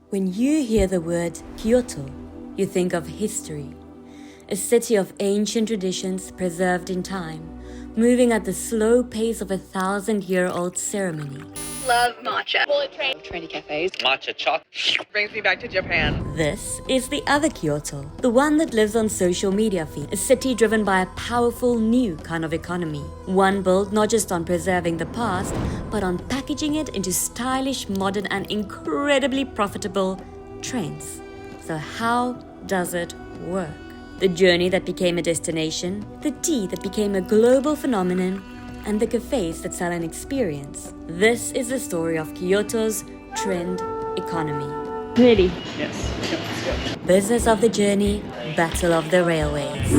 When you hear the word Kyoto, you think of history. A city of ancient traditions preserved in time, moving at the slow pace of a 1,000-year-old ceremony. Love matcha. Bullet train. Trendy cafes. Matcha chocolate. Brings me back to Japan. This is the other Kyoto, the one that lives on social media feed, a city driven by a powerful new kind of economy. One built not just on preserving the past, but on packaging it into stylish, modern and incredibly profitable trends. So how does it work? The journey that became a destination, the tea that became a global phenomenon, and the cafes that sell an experience. This is the story of Kyoto's trend economy. Ready? Yes. Let's go. Business of the journey, battle of the railways.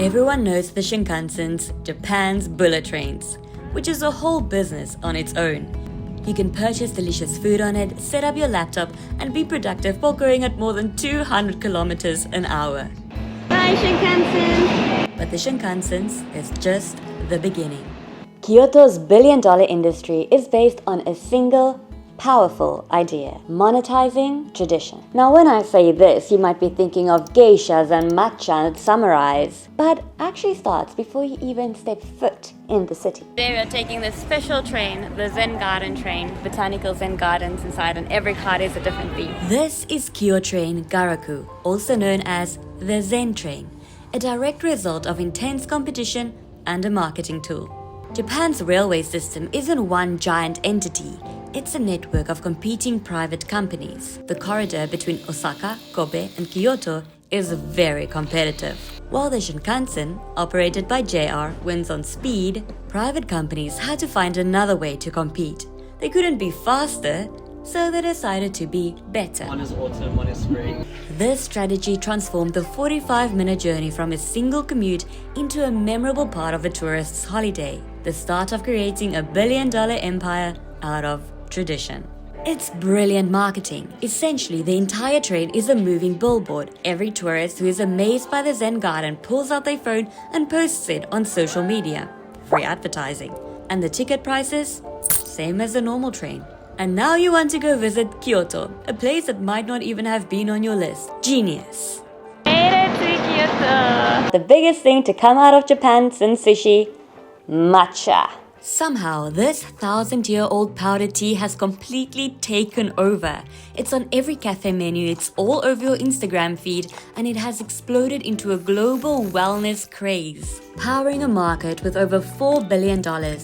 Everyone knows the Shinkansen's, Japan's bullet trains, which is a whole business on its own. You can purchase delicious food on it, set up your laptop, and be productive while going at more than 200 kilometers an hour. Bye, Shinkansen! But the Shinkansen's is just the beginning. Kyoto's billion-dollar industry is based on a single, powerful idea: monetizing tradition. Now, when I say this, you might be thinking of geishas and matcha and samurais, but actually starts before you even step foot in the city. Today we are taking this special train, the Zen Garden train, botanical Zen gardens inside, and every card is a different theme. This is Kyo-Train Garaku, also known as the Zen train, a direct result of intense competition and a marketing tool. Japan's railway system isn't one giant entity. It's a network of competing private companies. The corridor between Osaka, Kobe, and Kyoto is very competitive. While the Shinkansen, operated by JR, wins on speed, private companies had to find another way to compete. They couldn't be faster, so they decided to be better. One is autumn, one is spring. This strategy transformed the 45-minute journey from a single commute into a memorable part of a tourist's holiday, the start of creating a billion-dollar empire out of tradition. It's brilliant marketing. Essentially, the entire train is a moving billboard. Every tourist who is amazed by the Zen garden pulls out their phone and posts it on social media. Free advertising. And the ticket prices? Same as a normal train. And now you want to go visit Kyoto, a place that might not even have been on your list. Genius. Made it to Kyoto! The biggest thing to come out of Japan since sushi, matcha. Somehow, this 1,000-year-old powdered tea has completely taken over. It's on every cafe menu, it's all over your Instagram feed, and it has exploded into a global wellness craze, powering a market with over $4 billion,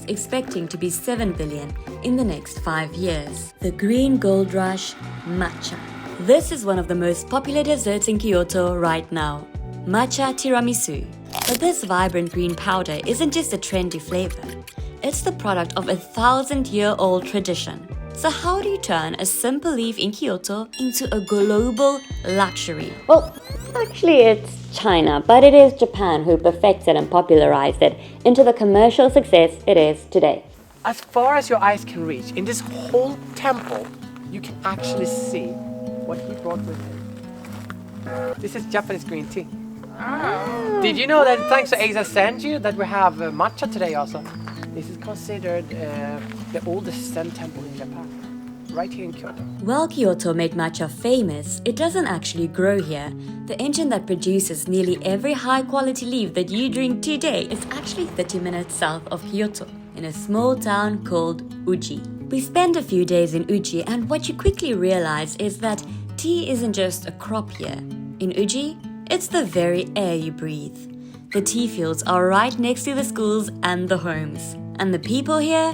expecting to be $7 billion in the next 5 years. The green gold rush, matcha. This is one of the most popular desserts in Kyoto right now, matcha tiramisu. But this vibrant green powder isn't just a trendy flavor. It's the product of a 1,000-year-old tradition. So how do you turn a simple leaf in Kyoto into a global luxury? Well, actually it's China, but it is Japan who perfected and popularized it into the commercial success it is today. As far as your eyes can reach, in this whole temple, you can actually see what he brought with him. This is Japanese green tea. Oh. Did you know that thanks to Asa sent you that we have matcha today also? This is considered the oldest Zen temple in Japan, right here in Kyoto. While Kyoto made matcha famous, it doesn't actually grow here. The engine that produces nearly every high-quality leaf that you drink today is actually 30 minutes south of Kyoto, in a small town called Uji. We spent a few days in Uji, and what you quickly realize is that tea isn't just a crop here. In Uji, it's the very air you breathe. The tea fields are right next to the schools and the homes. And the people here,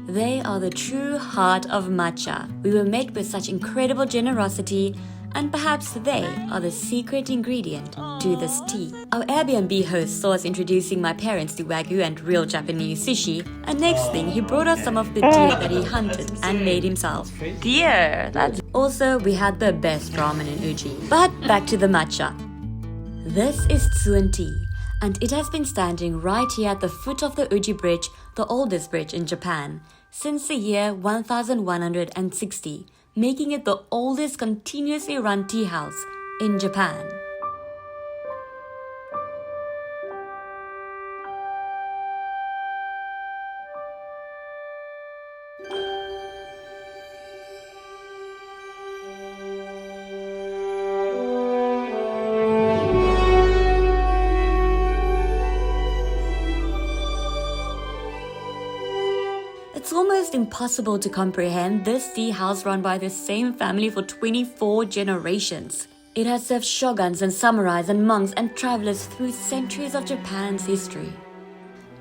they are the true heart of matcha. We were met with such incredible generosity, and perhaps they are the secret ingredient to this tea. Our Airbnb host saw us introducing my parents to Wagyu and real Japanese sushi, and next thing he brought us some of the deer that he hunted and made himself. Dear, that's... Also, we had the best ramen in Uji. But back to the matcha. This is Tsuen Tea, and it has been standing right here at the foot of the Uji Bridge, the oldest bridge in Japan, since the year 1160, making it the oldest continuously run tea house in Japan. almost impossible to comprehend this tea house run by the same family for 24 generations. It has served shoguns and samurais and monks and travelers through centuries of Japan's history.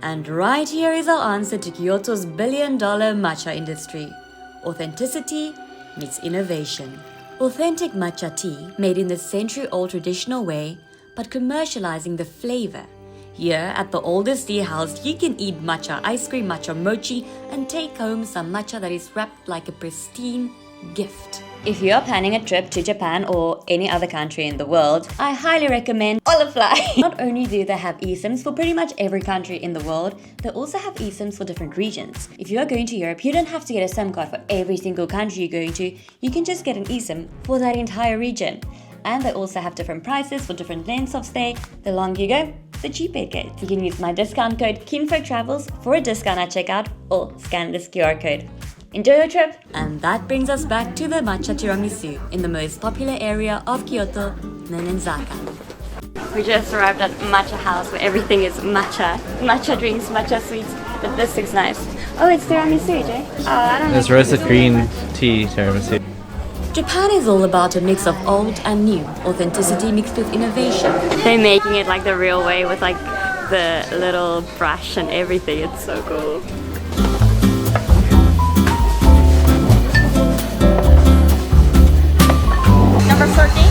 And right here is our answer to Kyoto's billion-dollar matcha industry. Authenticity meets innovation. Authentic matcha tea made in the century-old traditional way, but commercializing the flavor. Here at the oldest tea house, you can eat matcha ice cream, matcha mochi, and take home some matcha that is wrapped like a pristine gift. If you are planning a trip to Japan or any other country in the world, I highly recommend Olafly. Not only do they have eSIMs for pretty much every country in the world, they also have eSIMs for different regions. If you are going to Europe, you don't have to get a SIM card for every single country you're going to. You can just get an eSIM for that entire region. And they also have different prices for different lengths of stay. The longer you go, the cheaper it gets. You can use my discount code KINFOTRAVELS for a discount at checkout or scan this QR code. Enjoy your trip! And that brings us back to the matcha tiramisu in the most popular area of Kyoto, Ninenzaka. We just arrived at Matcha House where everything is matcha. Matcha drinks, matcha sweets, but this looks nice. Oh, it's tiramisu, Jay? Oh, I don't know. There's roasted green tea tiramisu. Japan is all about a mix of old and new, authenticity mixed with innovation. They're making it like the real way with like the little brush and everything. It's so cool. Number 14.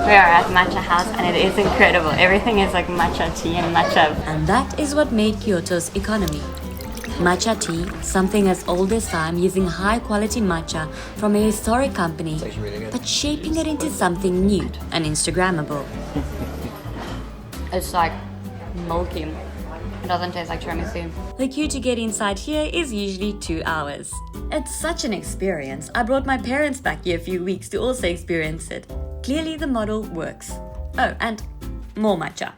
We are at Matcha House and it is incredible. Everything is like matcha tea and matcha. And that is what made Kyoto's economy. Matcha tea, something as old as time, using high quality matcha from a historic company, but shaping it into something new and Instagrammable. It's like milky. It doesn't taste like tiramisu. The queue to get inside here is usually 2 hours. It's such an experience. I brought my parents back here a few weeks to also experience it. Clearly the model works. Oh, and more matcha.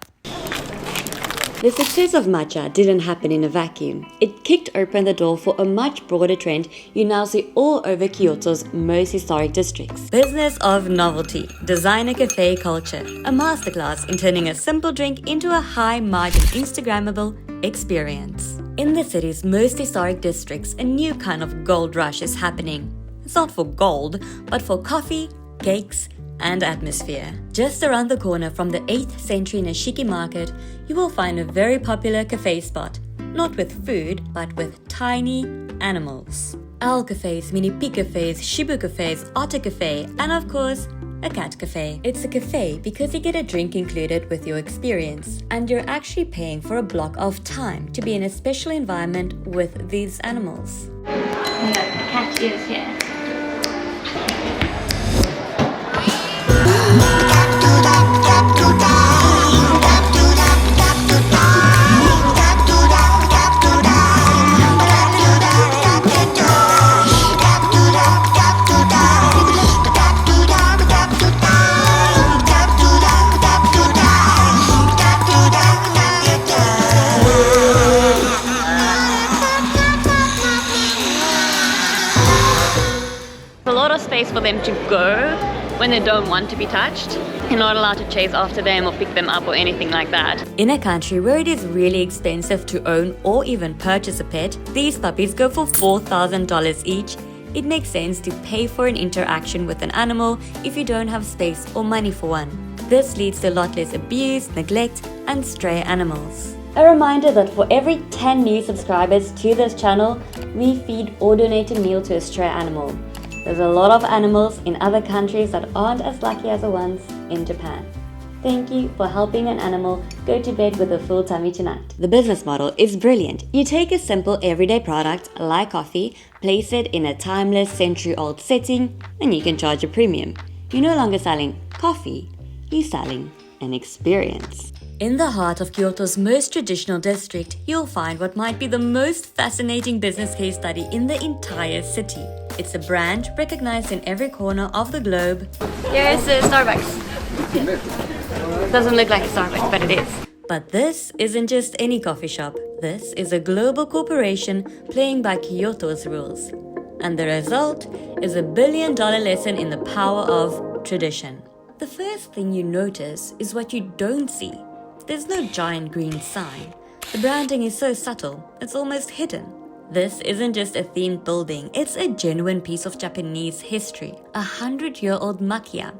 The success of matcha didn't happen in a vacuum. It kicked open the door for a much broader trend you now see all over Kyoto's most historic districts. Business of novelty, designer cafe culture, a masterclass in turning a simple drink into a high-margin Instagrammable experience. In the city's most historic districts, a new kind of gold rush is happening. It's not for gold, but for coffee, cakes, and atmosphere. Just around the corner from the 8th century Nishiki market, you will find a very popular cafe spot, not with food, but with tiny animals. Owl cafes, mini pea cafes, shibu cafes, otter cafe, and of course, a cat cafe. It's a cafe because you get a drink included with your experience, and you're actually paying for a block of time to be in a special environment with these animals. The cat is here. A lot of space for them to go when they don't want to be touched. You're not allowed to chase after them or pick them up or anything like that. In a country where it is really expensive to own or even purchase a pet, these puppies go for $4,000 each. It makes sense to pay for an interaction with an animal if you don't have space or money for one. This leads to a lot less abuse, neglect, and stray animals. A reminder that for every 10 new subscribers to this channel, we feed or donate a meal to a stray animal. There's a lot of animals in other countries that aren't as lucky as the ones in Japan. Thank you for helping an animal go to bed with a full tummy tonight. The business model is brilliant. You take a simple everyday product like coffee, place it in a timeless century-old setting, and you can charge a premium. You're no longer selling coffee, you're selling an experience. In the heart of Kyoto's most traditional district, you'll find what might be the most fascinating business case study in the entire city. It's a brand recognized in every corner of the globe. Here's the Starbucks. Doesn't look like a Starbucks, but it is. But this isn't just any coffee shop. This is a global corporation playing by KYOTO'S rules. And the result is $1 billion lesson in the power of tradition. The first thing you notice is what you don't see. There's no giant green sign. The branding is so subtle, it's almost hidden. This isn't just a themed building, it's a genuine piece of Japanese history. 100-year-old machiya,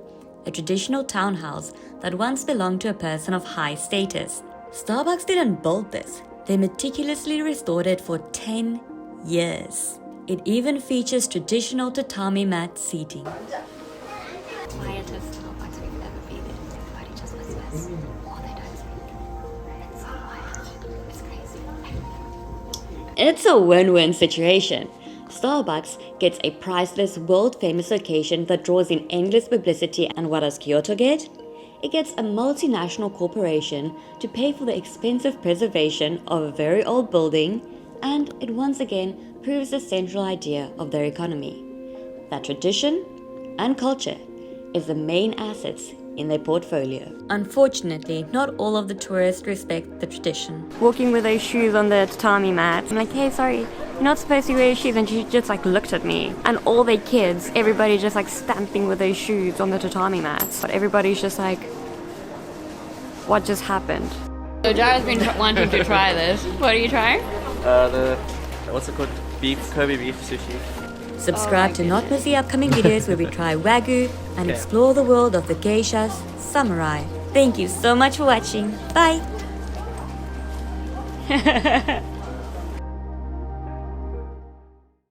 a traditional townhouse that once belonged to a person of high status. Starbucks didn't build this, they meticulously restored it for 10 years. It even features traditional tatami mat seating. Quietest Starbucks we've ever been in. Everybody just whispers, or they don't speak. It's so quiet. It's crazy. It's a win-win situation. Starbucks gets a priceless, world-famous location that draws in endless publicity, and what does Kyoto get? It gets a multinational corporation to pay for the expensive preservation of a very old building, and it once again proves the central idea of their economy, that tradition and culture is the main assets in their portfolio. Unfortunately, not all of the tourists respect the tradition. Walking with those shoes on the tatami mat, I'm like, hey, sorry, you're not supposed to wear shoes, and she just like looked at me. And all their kids, everybody just like stamping with those shoes on the tatami mats. But everybody's just like, what just happened? So Jara's been wanting to try this. What are you trying? What's it called? Kobe beef sushi. Subscribe to not miss the upcoming videos where we try Wagyu and explore the world of the geishas, samurai. Thank you so much for watching. Bye!